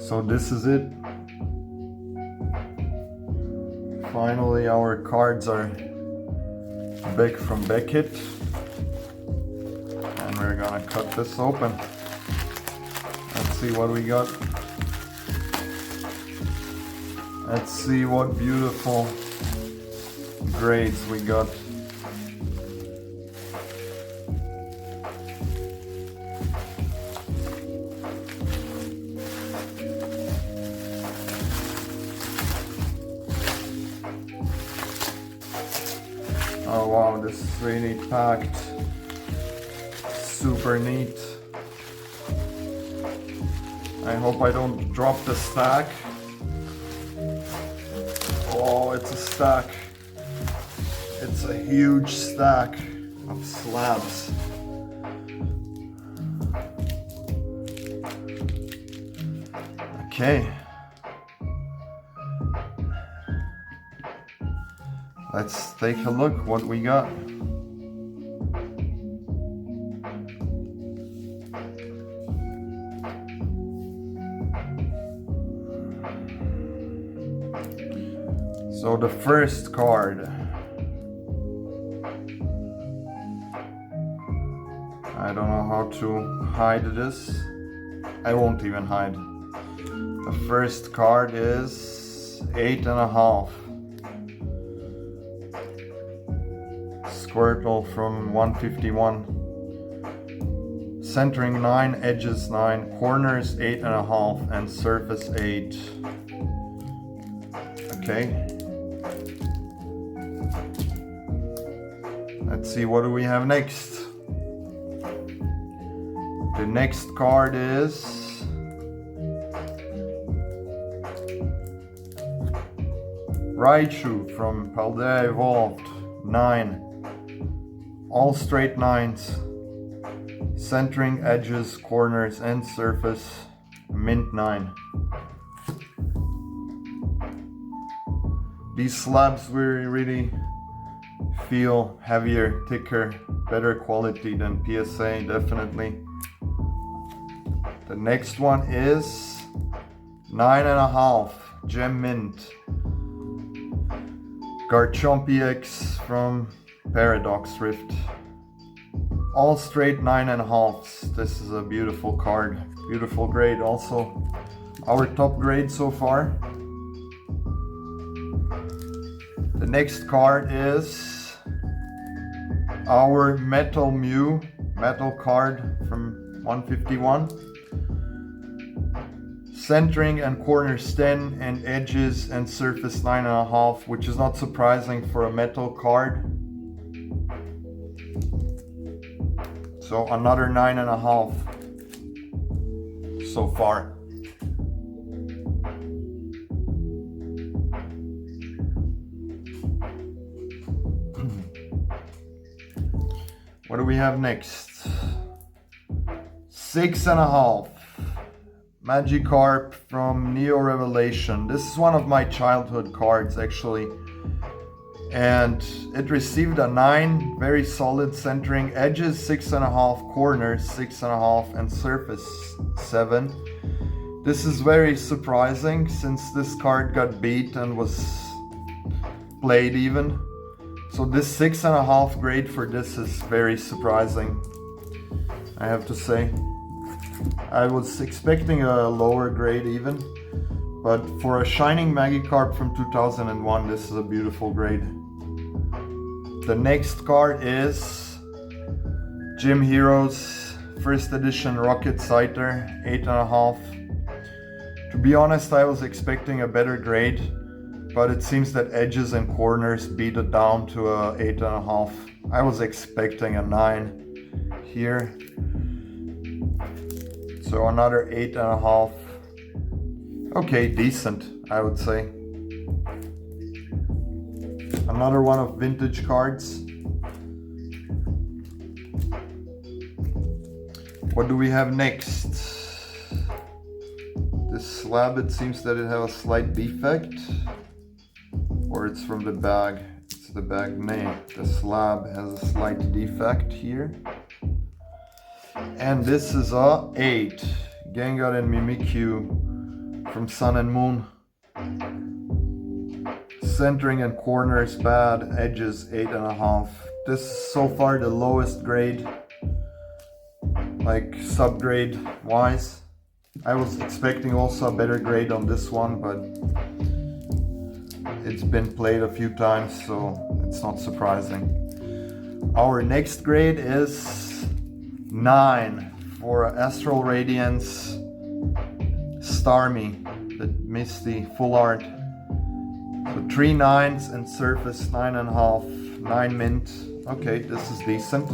So this is it. Finally our cards are back from Beckett. And we're gonna cut this open. Let's see what we got. Let's see what beautiful grades we got. Oh wow, this is really packed. Super neat. I hope I don't drop the stack. Oh, it's a stack. It's a huge stack of slabs. Okay. Let's take a look what we got. So the first card. I don't know how to hide this. I won't even hide. The first card is 8.5. Squirtle from 151. Centering 9, edges 9, corners 8.5, and surface 8. Okay. Let's see, what do we have next? The next card is Raichu from Paldea Evolved, 9. All straight 9s. Centering, edges, corners, and surface, mint 9. These slabs really feel heavier, thicker, better quality than PSA, definitely. The next one is 9.5 Gem Mint. Garchomp EX from Paradox Rift. All straight 9.5s. This is a beautiful card. Beautiful grade also. Our top grade so far. The next card is our Metal Mew. Metal card from 151. Centering and corners 10 and edges and surface 9.5, which is not surprising for a metal card. So another 9.5 so far. What do we have next? 6.5 Magikarp from Neo Revelation. This is one of my childhood cards actually. And it received a 9, very solid centering, edges 6.5, corners 6.5, and surface 7. This is very surprising since this card got beat and was played even. So this 6.5 grade for this is very surprising, I have to say. I was expecting a lower grade even, but for a Shining Magikarp from 2001, this is a beautiful grade. The next card is Gym Heroes First Edition Rocket Scyther, 8.5. To be honest, I was expecting a better grade, but it seems that edges and corners beat it down to a 8.5. I was expecting a 9 here. So another 8.5. Okay, decent, I would say. Another one of vintage cards. What do we have next? This slab, it seems that it has a slight defect. Or it's from the bag. It's the bag name. The slab has a slight defect here. And this is a 8. Gengar and Mimikyu from Sun and Moon. Centering and corners bad, edges 8.5. This is so far the lowest grade, like subgrade wise. I was expecting also a better grade on this one, but it's been played a few times, so it's not surprising. Our next grade is 9 for Astral Radiance Starmie, the Misty full art. So 3 9s and surface 9.5, 9 mint. Okay, this is decent.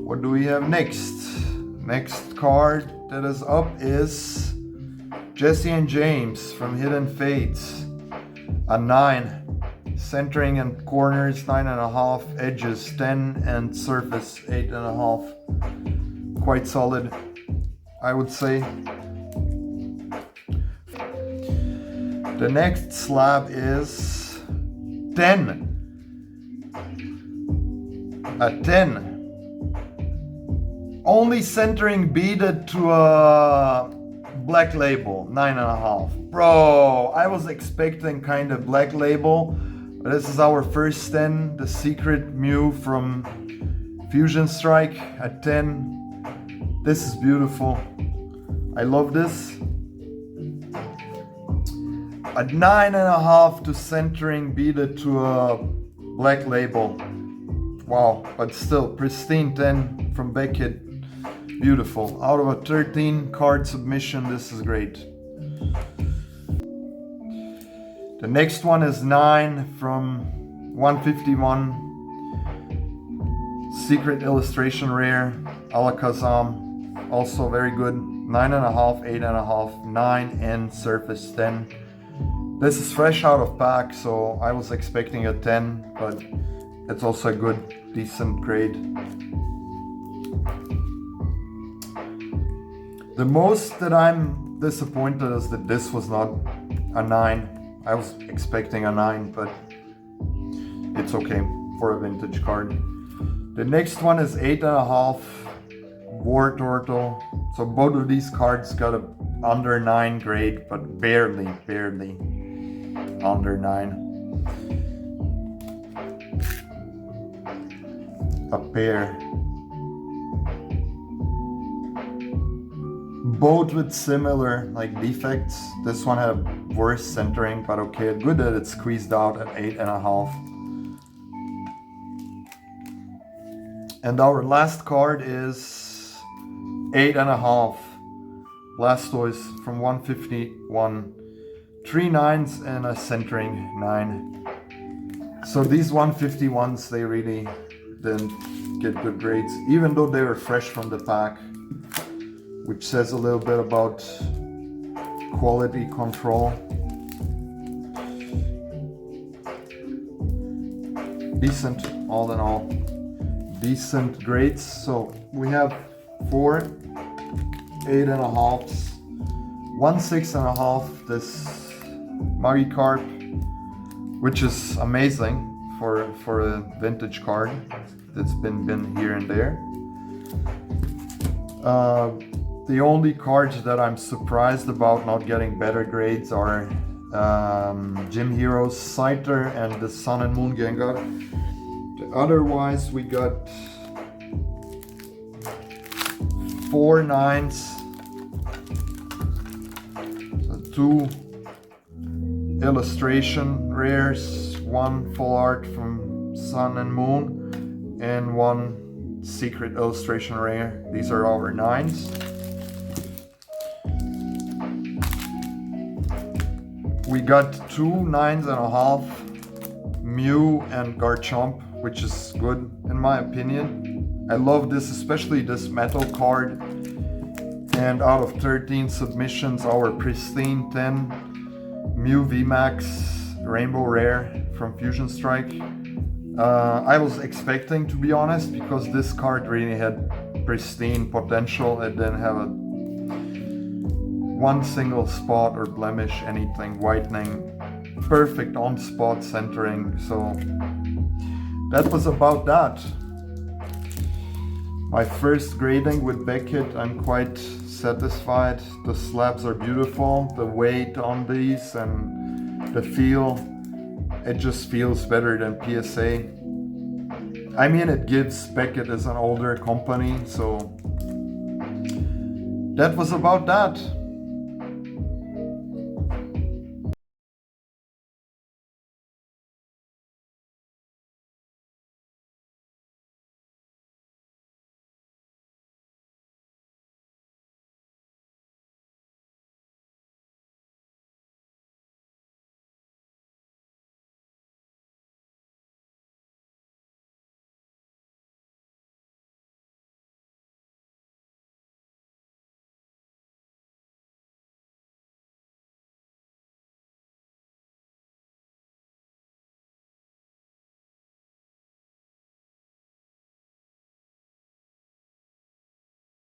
What do we have next? Next card that is up is Jessie and James from Hidden Fates. A 9. Centering and corners 9.5, edges 10 and surface 8.5. Quite solid, I would say. The next slab is 10. A 10. Only centering beaded to a black label, 9.5. Bro, I was expecting kind of black label. But this is our first 10, the secret Mew from Fusion Strike at 10. This is beautiful. I love this. At 9.5 to centering beaded to a black label. Wow, but still pristine 10 from Beckett. Beautiful. Out of a 13 card submission, this is great. The next one is 9 from 151. Secret Illustration Rare, Alakazam. Also very good. 9.5, 8.5, 9 and surface 10. This is fresh out of pack, so I was expecting a 10, but it's also a good, decent grade. The most that I'm disappointed is that this was not a 9. I was expecting a 9, but it's okay for a vintage card. The next one is 8.5, War Turtle. So both of these cards got a under 9 grade, but barely under 9. A pair. Both with similar like defects. This one had worse centering, but okay, good that it's squeezed out at 8.5. And our last card is 8.5. Blastoise from 151. 3 9s and a centering 9. So these 151s, they really didn't get good grades, even though they were fresh from the pack, which says a little bit about quality control. Decent, all in all. Decent grades. So we have 4 8.5s, 1 6.5, this Magikarp, which is amazing for a vintage card that's been here and there. The only cards that I'm surprised about not getting better grades are Gym Heroes Scyther and the Sun and Moon Gengar. Otherwise, we got 4 9s, so 2 illustration rares, 1 full art from Sun and Moon, and 1 secret illustration rare. These are our 9s. We got 2 9.5, Mew and Garchomp, which is good in my opinion. I love this, especially this metal card. And out of 13 submissions, our pristine 10 Mew VMAX Rainbow Rare from Fusion Strike. I was expecting, to be honest, because this card really had pristine potential. It didn't have one single spot or blemish, anything, whitening, perfect on spot centering. So that was about that. my first grading with Beckett. I'm quite satisfied. The slabs are beautiful. The weight on these and the feel, it just feels better than PSA. I mean, it gives Beckett as an older company, so that was about that.